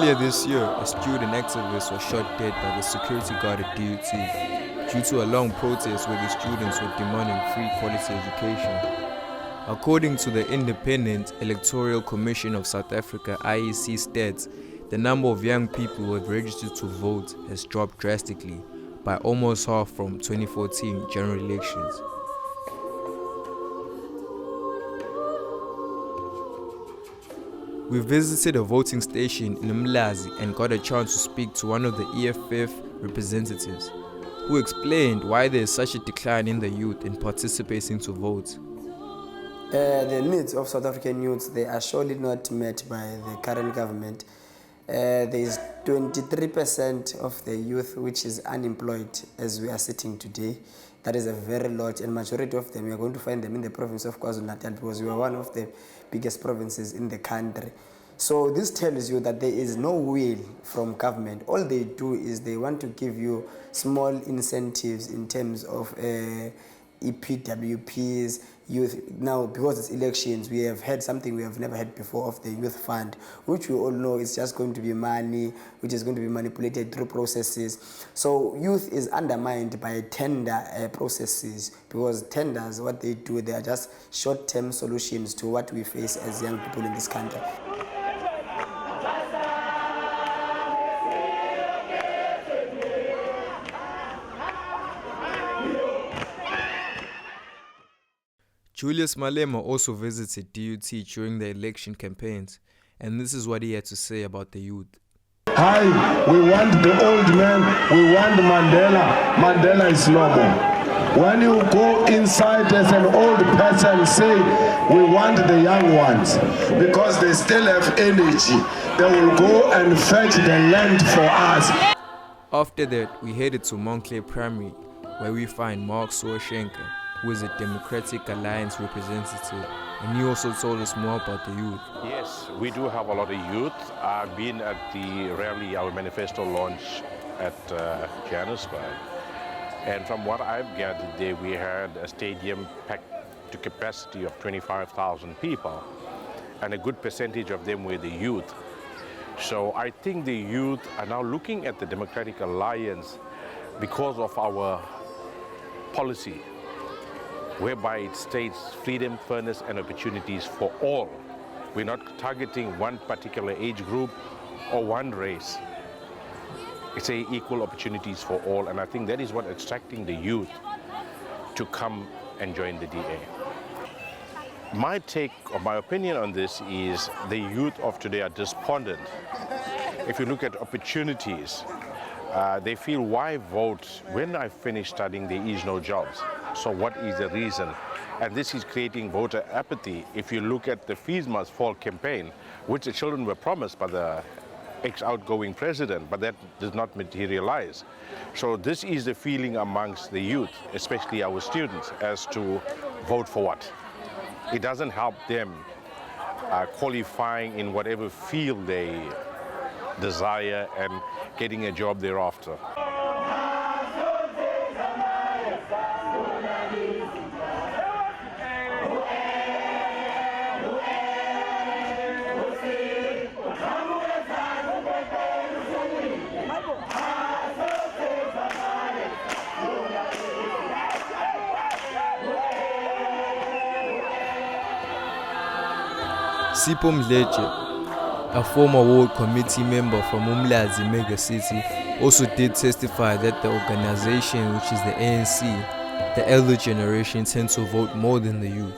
Earlier this year, a student activist was shot dead by the security guard at DUT due to a long protest where the students were demanding free quality education. According to the Independent Electoral Commission of South Africa (IEC) stats, the number of young people who have registered to vote has dropped drastically by almost half from 2014 general elections. We visited a voting station in Umlazi and got a chance to speak to one of the EFF representatives, who explained why there is such a decline in the youth in participating to vote. The needs of South African youths, they are surely not met by the current government. There is 23% of the youth which is unemployed as we are sitting today. That is a very lot, and majority of them, we are going to find them in the province of KwaZulu-Natal because we are one of the biggest provinces in the country. So this tells you that there is no will from government. All they do is they want to give you small incentives in terms of EPWPs, youth. Now, because it's elections, we have had something we have never had before of the youth fund, which we all know is just going to be money, which is going to be manipulated through processes. So youth is undermined by tender processes, because tenders, what they do, they are just short-term solutions to what we face as young people in this country. Julius Malema also visited DUT during the election campaigns, and this is what he had to say about the youth. Hi, we want the old man, we want Mandela. Mandela is no more. When you go inside as an old person, say, we want the young ones, because they still have energy. They will go and fetch the land for us. After that, we headed to Montclair Primary, where we find Mark Soashenka, who is a Democratic Alliance representative, and he also told us more about the youth. Yes, we do have a lot of youth. I've been at the rally, our manifesto launch at Johannesburg, and from what I've gathered there, we had a stadium packed to capacity of 25,000 people, and a good percentage of them were the youth. So I think the youth are now looking at the Democratic Alliance because of our policy, whereby it states freedom, fairness, and opportunities for all. We're not targeting one particular age group or one race. It's equal opportunities for all, and I think that is what attracting the youth to come and join the DA. My take or my opinion on this is the youth of today are despondent. If you look at opportunities, they feel, why vote? When I finish studying, there is no jobs. So what is the reason? And this is creating voter apathy. If you look at the Fees Must Fall campaign, which the children were promised by the ex-outgoing president, but that does not materialize. So this is the feeling amongst the youth, especially our students, as to vote for what. It doesn't help them qualifying in whatever field they desire and getting a job thereafter. Sipho Mdletshe, a former ward committee member from Umlazi Mega City, also did testify that the organization, which is the ANC, the elder generation, tend to vote more than the youth.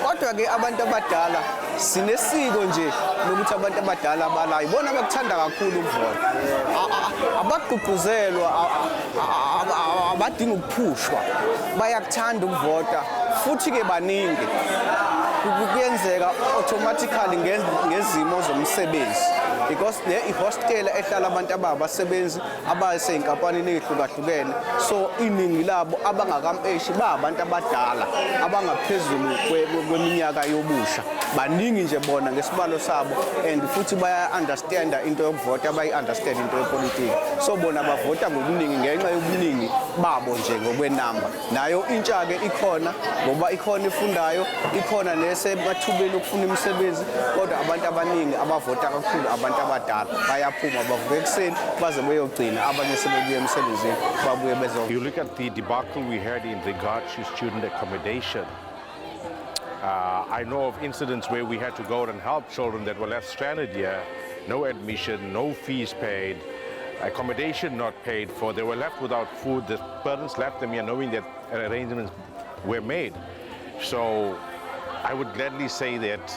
Kodwa-ke abantu abadala sinesiko nje lokuthi abantu abadala abalayo bona abakuthanda kakhulu ukuvota, abagqugquzelwa, abadinga ukuphushwa, bayakuthanda ukuvota futhi-ke baningi. Kuyenzeka automatically ngezimo zomsebenzi, because le ihostela ehlala abantu abasebenzi abaseyinkampanini ezihlukahlukene, so iningi labo abangakampeshi abantu abadala abangaphezulu kweminyaka yobusha, baningi nje bona ngesibalo sabo, and futhi baya-understanda into yokuvota, bayi-understand into yepolitiki, so bona bavota ngobuningi ngenxa yobuningi babo nje ngokwenamba. Nayo intsha ke ikhona ngoba ikhona ifundayo, ikhona nesemathubeni okufuna imisebenzi, kodwa abantu abaningi abavota kakhulu abantu abadala bayaphuma bavuka ekuseni baze beyogcina abanye sebebuya emsebenzini babuye bezo. You look at the debacle we had in regards to student accommodation. I know of incidents where we had to go and help children that were left stranded here, no admission, no fees paid, accommodation not paid for. They were left without food. The parents left them here knowing that arrangements were made. So I would gladly say that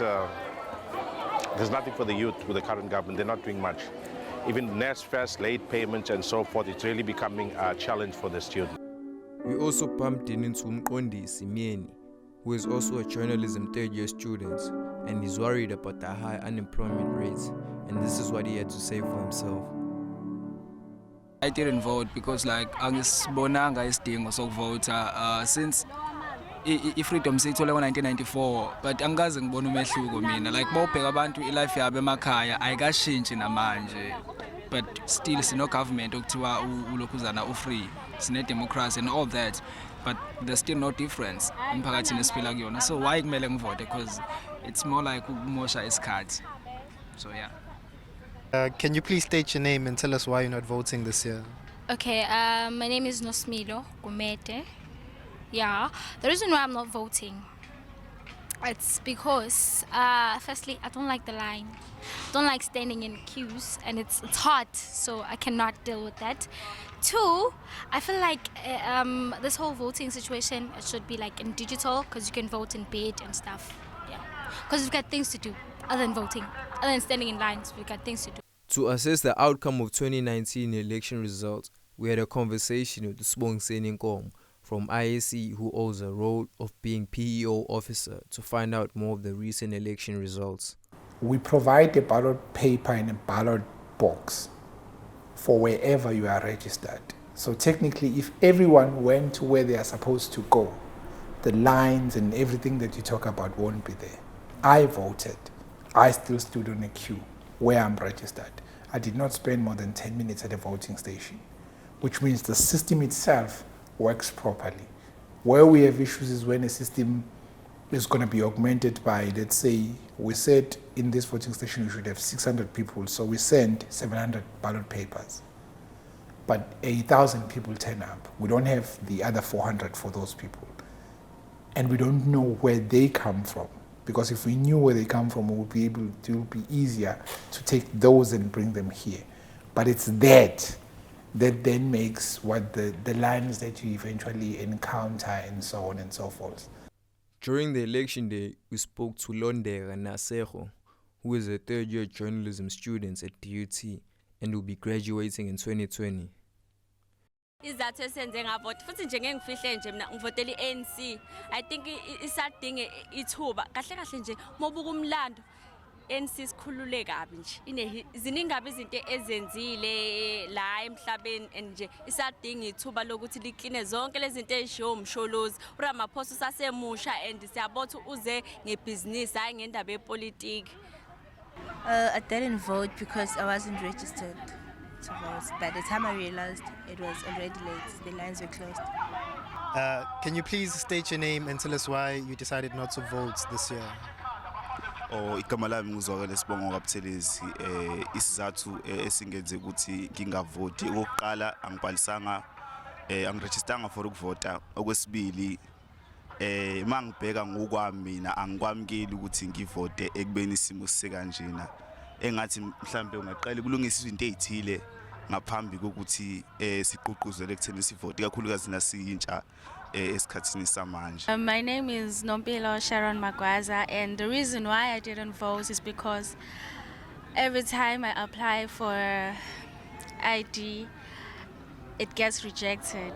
there's nothing for the youth with the current government. They're not doing much. Even NSFAS, late payments and so forth, it's really becoming a challenge for the students. We also bumped into Umqondisi Mieni, who is also a journalism third-year student, and he's worried about the high unemployment rates, and this is what he had to say for himself. I didn't vote because angisibonanga isidingo sokuvota since i-freedom siyithole ngo-1994, but angikaze ngibona umehluko mina. Bawubheka abantu ilife yabo emakhaya ayikashintshi namanje, but still sino government okuthiwa ulokhuzana u-free, sine democracy and all that, but there's still no difference emphakathini esiphila kuyona. So why kumele ngivote? Because it's more like ukumosha isikhathi. So yeah. Can you please state your name and tell us why you're not voting this year? Okay, my name is Nosmilo Gumete. Yeah, the reason why I'm not voting, it's because firstly, I don't like the line. I don't like standing in queues, and it's hard, so I cannot deal with that. Two, I feel like this whole voting situation should be in digital, because you can vote in bed and stuff. Yeah, because we've got things to do other than voting, other than standing in lines. We've got things to do. To assess the outcome of 2019 election results, we had a conversation with Sibongiseni Nkomo from IAC, who holds a role of being PEO officer, to find out more of the recent election results. We provide a ballot paper and a ballot box for wherever you are registered. So technically, if everyone went to where they are supposed to go, the lines and everything that you talk about won't be there. I voted. I still stood on a queue where I'm registered. I did not spend more than 10 minutes at a voting station, which means the system itself works properly. Where we have issues is when a system is going to be augmented by, let's say, we said in this voting station we should have 600 people, so we send 700 ballot papers. But 1,000 people turn up. We don't have the other 400 for those people. And we don't know where they come from. Because if we knew where they come from, it would be easier to take those and bring them here. But it's that then makes what the lines that you eventually encounter and so on and so forth. During the election day, we spoke to Londera Nasero, who is a third-year journalism student at DUT and will be graduating in 2020. Izathu esenze ngavota futhi nje ngeke ngifihle nje mina ngivotela iANC. I think isadinge ithuba kahle kahle nje mobuka umlando ANC sikhulule kabi nje ziningi kabi izinto ezenzile la emhlabeni and nje isadinga ithuba lokuthi likline zonke lezi zinto ezishiwo umsholozi uRamaphosa usasemusha and siyabotha uze ngebusiness hayi ngendaba yepolitiki. I didn't vote because I wasn't registered to vote. By the time I realized it was already late, the lines were closed. Can you please state your name and tell us why you decided not to vote this year? Igama lami ngizwakele Sibongo kaButhelezi isizathu esingenze ukuthi ngingavoti. Okokuqala angibhalisanga angirejistanga for ukuvota. Okwesibili mangibheka ngokwami mina angikwamukeli ukuthi ngivote ekubeni isimo sisekanjena. Engathi mhlambe ungaqala kulungisa izinto ezithile ngaphambi kokuthi siqhuquzele ekutheni sivote kakhulukazi nasiyintsha esikhathini samanje. My name is Nompilo Sharon Magwaza, and the reason why I didn't vote is because every time I apply for ID, it gets rejected.